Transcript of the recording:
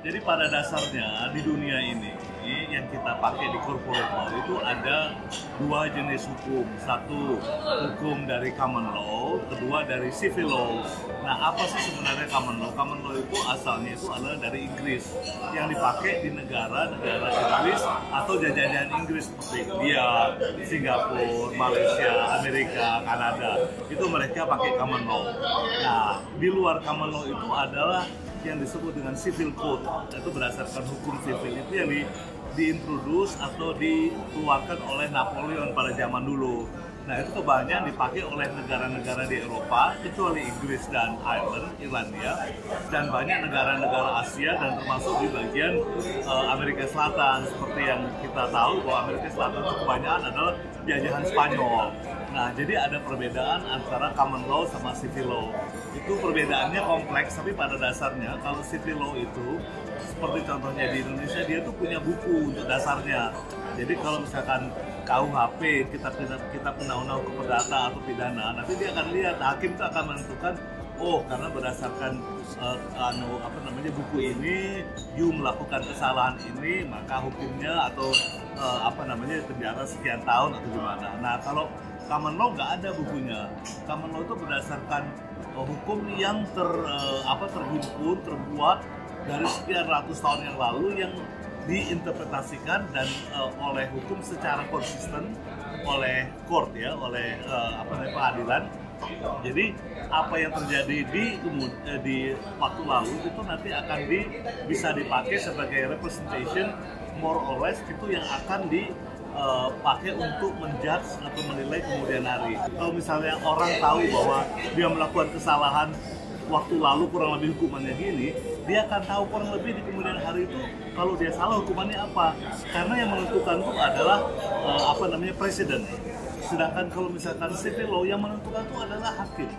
Jadi pada dasarnya di dunia ini yang kita pakai di corporate law itu ada dua jenis hukum. Satu hukum dari common law, kedua dari civil law. Nah, apa sih sebenarnya common law? Common law itu asalnya itu adalah dari Inggris yang dipakai di negara-negara Inggris atau jajahan Inggris seperti India, Singapura, Malaysia, Amerika, Kanada. Itu mereka pakai common law. Nah, di luar common law itu adalah yang disebut dengan civil code, itu berdasarkan hukum sivil itu yang diintroduce atau dikeluarkan oleh Napoleon pada zaman dulu. Nah, itu kebanyakan dipakai oleh negara-negara di Eropa, kecuali Inggris dan Ireland, Irlandia, dan banyak negara-negara Asia dan termasuk di bagian Amerika Selatan. Seperti yang kita tahu bahwa Amerika Selatan itu kebanyakan adalah jajahan Spanyol. Nah, jadi ada perbedaan antara common law sama civil law. Itu perbedaannya kompleks, tapi pada dasarnya kalau civil law itu, seperti contohnya di Indonesia, dia tuh punya buku untuk dasarnya. Jadi kalau misalkan KUHP, kitab undang-undang hukum perdata atau pidana, nanti dia akan lihat, hakim itu akan menentukan, oh karena berdasarkan buku ini, you melakukan kesalahan ini, maka hukumnya atau penjara sekian tahun atau gimana. Nah, kalau common law nggak ada bukunya. Common law itu berdasarkan hukum yang terhimpun, terbuat dari sekian ratus tahun yang lalu yang diinterpretasikan dan oleh hukum secara konsisten oleh court ya, oleh pengadilan. Jadi apa yang terjadi di waktu lalu itu nanti akan bisa dipakai sebagai representation more or less itu yang akan dipakai untuk menjudge atau menilai kemudian hari. Kalau misalnya orang tahu bahwa dia melakukan kesalahan waktu lalu kurang lebih hukumannya gini, dia akan tahu kurang lebih di kemudian hari itu kalau dia salah hukumannya apa. Karena yang menentukan itu adalah presiden. Sedangkan kalau misalkan civil law yang menentukan itu adalah hakim.